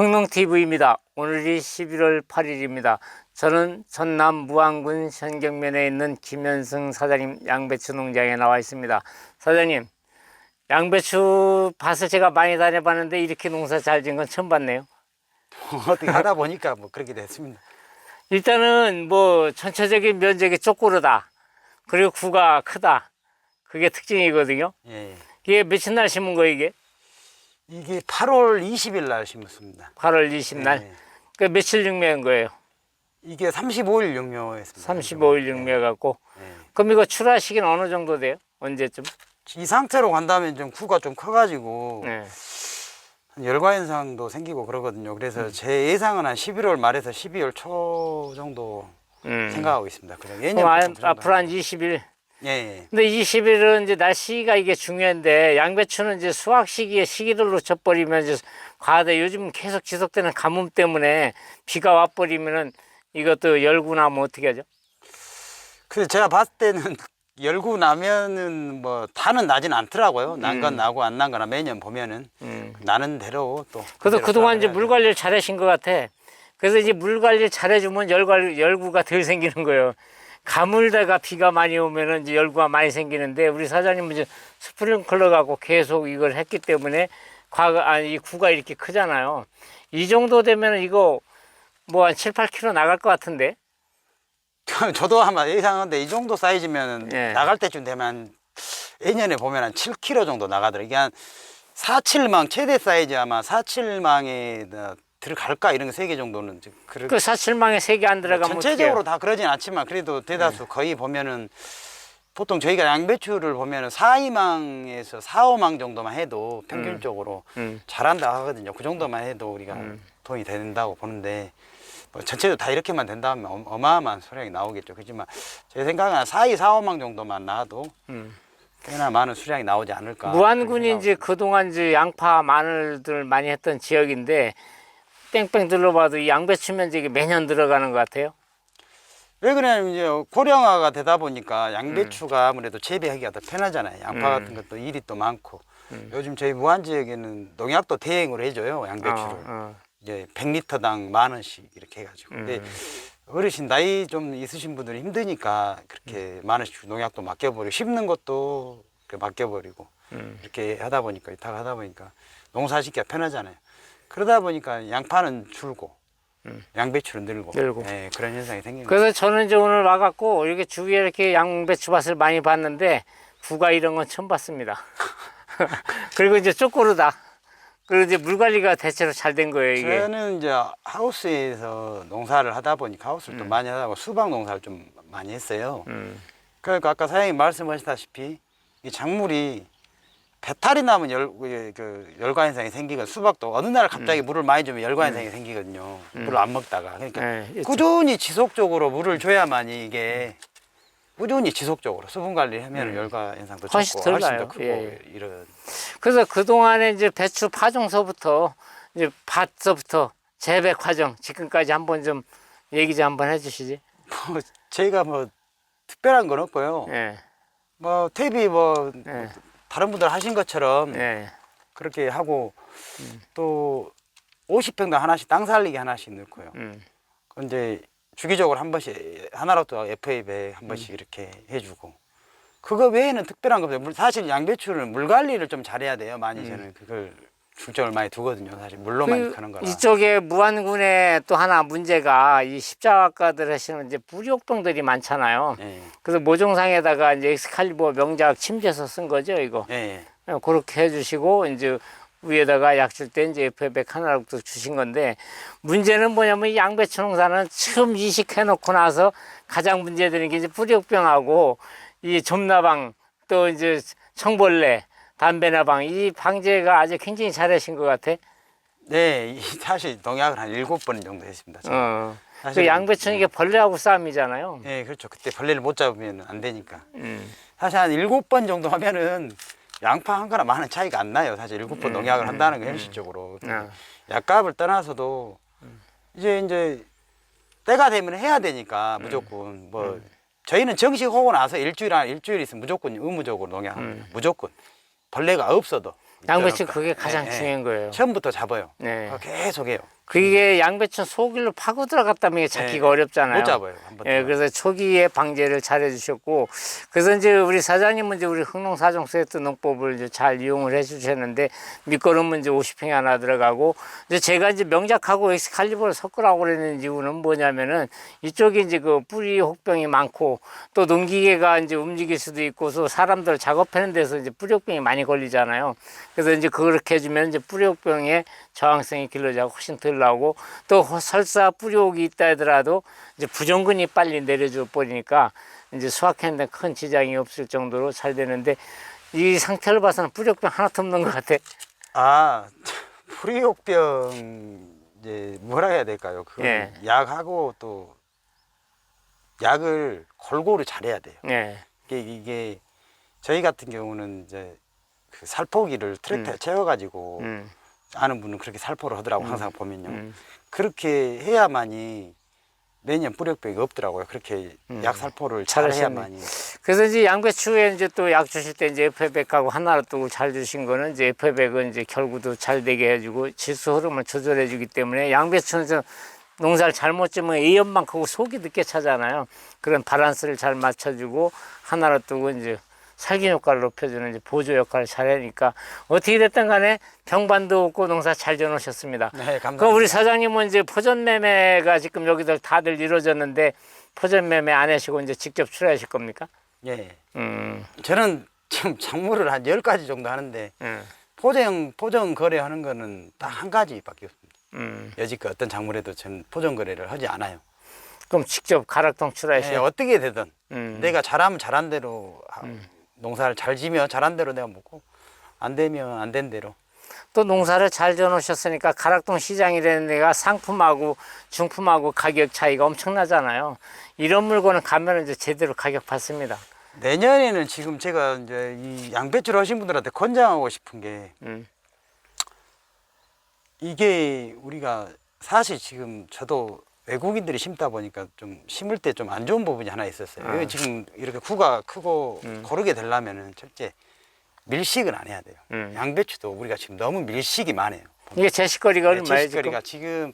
흥농TV입니다. 오늘이 11월 8일입니다. 저는 전남 무안군 현경면에 있는 김현승 사장님 양배추 농장에 나와 있습니다. 사장님, 양배추 밭을 제가 많이 다녀봤는데 이렇게 농사 잘 지은 건 처음 봤네요. 어떻게 하다 보니까 뭐 그렇게 됐습니다. 일단은 뭐 전체적인 면적이 쪼꼬르다. 그리고 구가 크다. 그게 특징이거든요. 예. 이게 며칠 날 심은 거예요, 이게? 이게 8월 20일 날 심었습니다. 8월 20날. 예. 그 며칠 육매한 거예요? 이게 35일 영묘했습니다. 35일 육매 갖고. 예. 그럼 이거 출하 시기는 어느 정도 돼요? 언제쯤? 이 상태로 간다면 좀 구가 좀 커가지고 네. 열과 현상도 생기고 그러거든요. 그래서 제 예상은 한 11월 말에서 12월 초 정도 생각하고 있습니다. 그냥 그럼 앞으로 한 20일. 예, 예. 근데 20일은 이제 날씨가 이게 중요한데 양배추는 이제 수확 시기에 시기를 놓쳐버리면 이제 과대 요즘 계속 지속되는 가뭄 때문에 비가 와버리면은 이것도 열구나 뭐 어떻게 하죠? 그래서 제가 봤을 때는 열고 나면은 뭐 다는 나진 않더라고요. 난 건 나고 안 난 거나 매년 보면은 나는 대로 또. 그래도 그동안 이제 물 관리를 잘 하신 것 같아. 그래서 이제 물 관리를 잘 해주면 열구가 덜 생기는 거예요. 가물다가 비가 많이 오면은 이제 열구가 많이 생기는데 우리 사장님은 이제 스프링클러 갖고 계속 이걸 했기 때문에 이 구가 이렇게 크잖아요. 이 정도 되면은 이거 뭐 한 7, 8kg 나갈 것 같은데. 저도 아마 예상하는데 이 정도 사이즈면 예. 나갈 때쯤 되면 예년에 보면 한 7kg 정도 나가더라고요. 이게 한 4,7망 최대 사이즈 아마 4,7망에 들어갈까 이런 거 3개 정도는 그 4,7망에 3개 안 들어가면 전체적으로 다 그러진 않지만 그래도 대다수 거의 보면은 보통 저희가 양배추를 보면은 4,2망에서 4,5망 정도만 해도 평균적으로 잘한다 하거든요. 그 정도만 해도 우리가 돈이 된다고 보는데 뭐 전체도 다 이렇게만 된다면 어마어마한 수량이 나오겠죠. 그렇지만 제 생각은 4,2, 4,5망 정도만 나와도 꽤나 많은 수량이 나오지 않을까. 무안군이 이제 그동안 이제 양파 마늘들 많이 했던 지역인데 뺑뺑 둘러봐도 이 양배추 면적이 매년 들어가는 것 같아요. 왜 그러냐면 이제 고령화가 되다 보니까 양배추가 아무래도 재배하기가 더 편하잖아요. 양파 같은 것도 일이 또 많고 요즘 저희 무안 지역에는 농약도 대행으로 해줘요. 양배추를 이제 100리터당 10,000원씩 이렇게 해가지고. 근데 어르신 나이 좀 있으신 분들이 힘드니까 그렇게 10,000원씩 농약도 맡겨버리고 심는 것도 맡겨버리고 이렇게 하다 보니까 다 하다 보니까 농사짓기가 편하잖아요. 그러다 보니까 양파는 줄고 양배추는 늘고 예, 그런 현상이 생긴 거예요. 그래서 저는 이제 오늘 와갖고 이렇게 주위에 이렇게 양배추 밭을 많이 봤는데 구가 이런 건 처음 봤습니다. 그리고 이제 쪼꼬르다. 그리고 이제 물 관리가 대체로 잘 된 거예요, 이게. 저는 이제 하우스에서 농사를 하다 보니까 하우스를 또 많이 하다 보고 수박 농사를 좀 많이 했어요. 그러니까 아까 사장님 말씀하셨다시피 이 작물이 배탈이 나면 열과 현상이 생기고 수박도 어느 날 갑자기 물을 많이 주면 열과 현상이 생기거든요. 물을 안 먹다가. 그러니까 꾸준히 지속적으로 물을 줘야만이 이게 꾸준히 지속적으로 수분 관리를 하면 열과 현상도 훨씬 적고 훨씬 나요. 더 크고 예. 이런. 그래서 그동안에 이제 배추 파종서부터 이제 밭서부터 재배 과정 지금까지 한번 좀 얘기 좀 한번 해주시지. 뭐 제가 뭐 특별한 건 없고요. 예. 뭐 탭이 뭐 예. 다른 분들 하신 것처럼 예. 그렇게 하고 또 50평당 하나씩 땅 살리기 하나씩 넣고요. 이제 주기적으로 한 번씩 하나라도 FA100 한 번씩 이렇게 해주고 그거 외에는 특별한 거 없어요. 사실 양배추는 물 관리를 좀 잘해야 돼요. 많이 저는 그걸 중점을 많이 두거든요. 사실 물로만 하는 거라. 이쪽에 무안군에 또 하나 문제가 이 십자가들 하시는 이제 뿌리옥동들이 많잖아요. 예. 그래서 모종상에다가 이제 엑스칼리버 명작 침제서 쓴 거죠, 이거. 예. 그렇게 해주시고 이제 위에다가 약 줄 때 이제 FA100 하나로 또 주신 건데 문제는 뭐냐면 이 양배추 농사는 처음 이식해놓고 나서 가장 문제되는 게 이제 뿌리옥병하고 이 점나방 또 이제 청벌레 담배나방 이 방제가 아주 굉장히 잘하신 것 같아. 네, 사실 농약을 한 7번 정도 했습니다. 그 양배추는 이게 벌레하고 싸움이잖아요. 네, 그렇죠. 그때 벌레를 못 잡으면 안 되니까. 사실 한 7번 정도 하면은 양파 한 거나 많은 차이가 안 나요. 사실 7번 농약을 한다는 게 현실적으로. 약값을 떠나서도 이제 때가 되면 해야 되니까 무조건 뭐 저희는 정식 하고 나서 일주일 있으면 무조건 의무적으로 농약합니다. 무조건 벌레가 없어도 양배추 그게 가장 중요한 거예요. 처음부터 잡아요. 네. 계속 해요. 그게 양배추 속일로 파고 들어갔다면 이게 잡기가 어렵잖아요. 못 잡아요. 한번 예, 그래서 초기에 방제를 잘 해주셨고, 그래서 이제 우리 사장님은 이제 우리 흥농사종 세트 농법을 이제 잘 이용을 해주셨는데, 밑거름은 이제 50평이 하나 들어가고, 이제 제가 이제 명작하고 엑스칼리버를 섞으라고 그러는 이유는 뭐냐면은, 이쪽에 이제 그 뿌리 혹병이 많고, 또 농기계가 이제 움직일 수도 있고, 또 사람들 작업하는 데서 이제 뿌리 혹병이 많이 걸리잖아요. 그래서 이제 그렇게 해주면 이제 뿌리 혹병의 저항성이 길러지고 훨씬 덜 나오고, 또 설사 뿌리 혹이 있다 하더라도 이제 부종근이 빨리 내려줘 버리니까 이제 수확하는데 큰 지장이 없을 정도로 잘 되는데, 이 상태를 봐서는 뿌리 혹병 하나도 없는 것 같아. 아, 프리옥병 이제 뭐라 해야 될까요? 그 예. 약하고 또 약을 골고루 잘해야 돼요. 예. 이게 저희 같은 경우는 이제 그 살포기를 트랙터에 채워가지고 아는 분은 그렇게 살포를 하더라고 항상 보면요. 그렇게 해야만이 매년 뿌리옥병이 없더라고요. 그렇게 약 살포를 잘 잘하셨네. 해야만이. 그래서 이제 양배추에 이제 또 약 주실 때 이제 FA백하고 하나로 또 잘 주신 거는 이제 FA백은 이제 결구도 잘 되게 해주고 질소 흐름을 조절해 주기 때문에, 양배추는 좀 농사를 잘못 지으면 A연만 크고 속이 늦게 차잖아요. 그런 밸런스를 잘 맞춰주고, 하나로 또 이제 살균 효과를 높여주는 이제 보조 역할을 잘 하니까, 어떻게 됐든 간에 병반도 없고 농사 잘 지어놓으셨습니다. 네, 감사합니다. 그 우리 사장님은 이제 포전 매매가 지금 여기서 다들 이루어졌는데, 포전 매매 안 하시고 이제 직접 출하하실 겁니까? 예. 저는 지금 작물을 한 10가지 정도 하는데 포정 거래하는 거는 딱 한 가지밖에 없습니다. 여지껏 어떤 작물에도 저는 포정 거래를 하지 않아요. 그럼 직접 가락동 예, 출하하셔요? 어떻게 되든 내가 잘하면 잘한 대로 농사를 잘 지면 잘한 대로 내가 먹고, 안 되면 안 된 대로. 또 농사를 잘 지어놓으셨으니까 가락동 시장이 되는 데가 상품하고 중품하고 가격 차이가 엄청나잖아요. 이런 물건은 가면 이제 제대로 가격 받습니다. 내년에는 지금 제가 이제 이 양배추를 하신 분들한테 권장하고 싶은 게, 이게 우리가 사실 지금 저도 외국인들이 심다 보니까 좀 심을 때 좀 안 좋은 부분이 하나 있었어요. 이게 지금 이렇게 구가 크고 고르게 되려면은 첫째 밀식은 안 해야 돼요. 양배추도 우리가 지금 너무 밀식이 많아요. 이게 제식거리가 얼마예요? 제식거리가 지금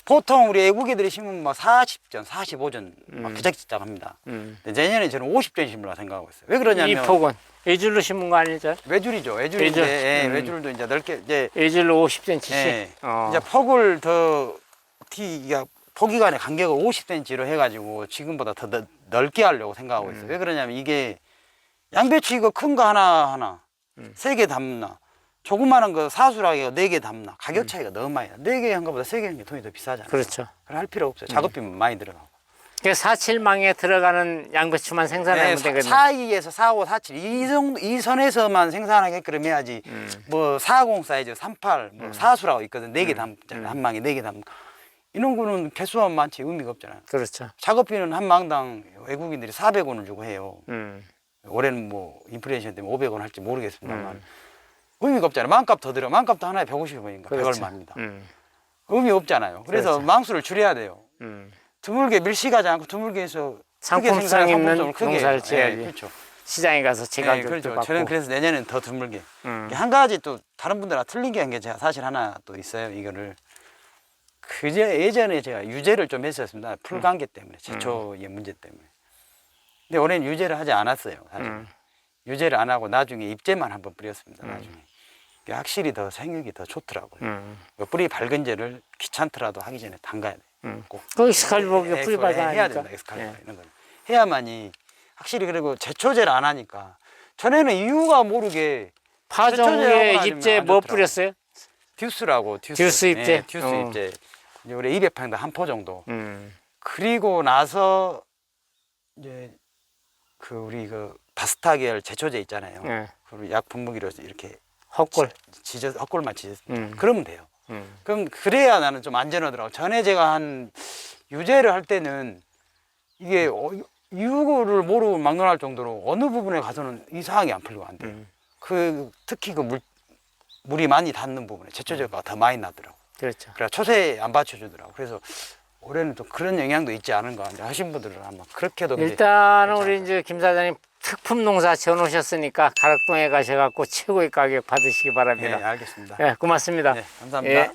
보통 우리 애국이들이 심으면 막 40전, 45전 막 부작지작 합니다. 근데 내년에 저는 50전 심으려고 생각하고 있어요. 왜 그러냐면 이 폭은 외줄로 심은 거 아니죠? 외줄이죠. 외줄인데 외줄. 예, 외줄도 이제 넓게 이제 외줄로 50cm씩. 예, 이제 폭을 더 포기간의 간격을 50cm로 해가지고 지금보다 더 넓게 하려고 생각하고 있어요. 왜 그러냐면 이게 양배추 이거 큰 거 하나 3개 담나, 조그마한 거 사수라기가 4개 담나, 가격 차이가 너무 많이 나. 4개 한 거보다 3개 한 게 돈이 더 비싸잖아요. 그렇죠. 그걸 할 필요 없어요. 작업비만 많이 들어가고. 그 4,7망에 들어가는 양배추만 생산하면 되거든요. 4,2에서 4,5, 4,7 이 정도 이 선에서만 생산하게끔 해야지. 뭐 4,0 사이즈, 3,8 뭐 사수라고 있거든. 4개 담잖아요. 한 망에 4개 담. 이런 거는 개수만 많지 의미가 없잖아요. 그렇죠. 작업비는 한 망당 외국인들이 400원을 주고 해요. 올해는 뭐 인플레이션 때문에 500원 할지 모르겠습니다만 의미가 없잖아요. 망값 더 들어. 망값도 하나에 150원인가 그렇죠. 100얼마입니다. 의미 없잖아요. 그래서 그렇죠. 망수를 줄여야 돼요. 드물게 밀식하지 않고 드물게 해서 크게 상품성 생산해서 있는 상품성을 크게 농사를 해요. 지어야지. 예, 그렇죠. 시장에 가서 제가 예, 그렇죠. 저는 그래서 내년에는 더 드물게. 한 가지 또 다른 분들하고 틀린 게 한 게 제가 사실 하나 또 있어요. 이거를 예전에 제가 유제를 좀 했었습니다. 풀관계 때문에, 제초의 문제 때문에. 근데 올해는 유제를 하지 않았어요. 사실. 유제를 안 하고 나중에 잎제만 한번 뿌렸습니다. 나중에. 이게 확실히 더 생육이 더 좋더라고요. 뿌리 밝은 제를 귀찮더라도 하기 전에 담가야 돼요. 꼭. 그 엑스칼리버가 뿌리 해야 발견하니까. 된다. 엑스칼리버 이런 거 해야만이 확실히. 그리고 제초제를 안 하니까 전에는 이유가 모르게 파종 제초제를 후에 하고 잎제 나면 뭐 안 좋더라고요. 뿌렸어요? 듀스라고 듀스 잎제? 예, 듀스 잎제. 이제 우리 200평당 한 포 정도. 음. 그리고 나서 이제 그 우리 그 바스타 계열 제초제 있잖아요. 예. 그리고 약 분무기로 이렇게 헛골. 헛골만 지졌습니다. 그러면 돼요. 그럼 그래야 나는 좀 안전하더라고. 전에 제가 한 유제를 할 때는 이게 이유를 모르고 막론할 정도로 어느 부분에 가서는 이상하게 안 풀리고 안 돼요. 그 특히 그 물이 많이 닿는 부분에 제초제가 더 많이 나더라고. 그렇죠. 그래 초세 안 받쳐주더라고. 그래서 올해는 또 그런 영향도 있지 않은가 이제 하신 분들은 아마 그렇게도. 일단은 우리 이제 김 사장님 특품 농사 지어놓으셨으니까 가락동에 가셔갖고 최고의 가격 받으시기 바랍니다. 네, 알겠습니다. 네, 고맙습니다. 네, 감사합니다. 예.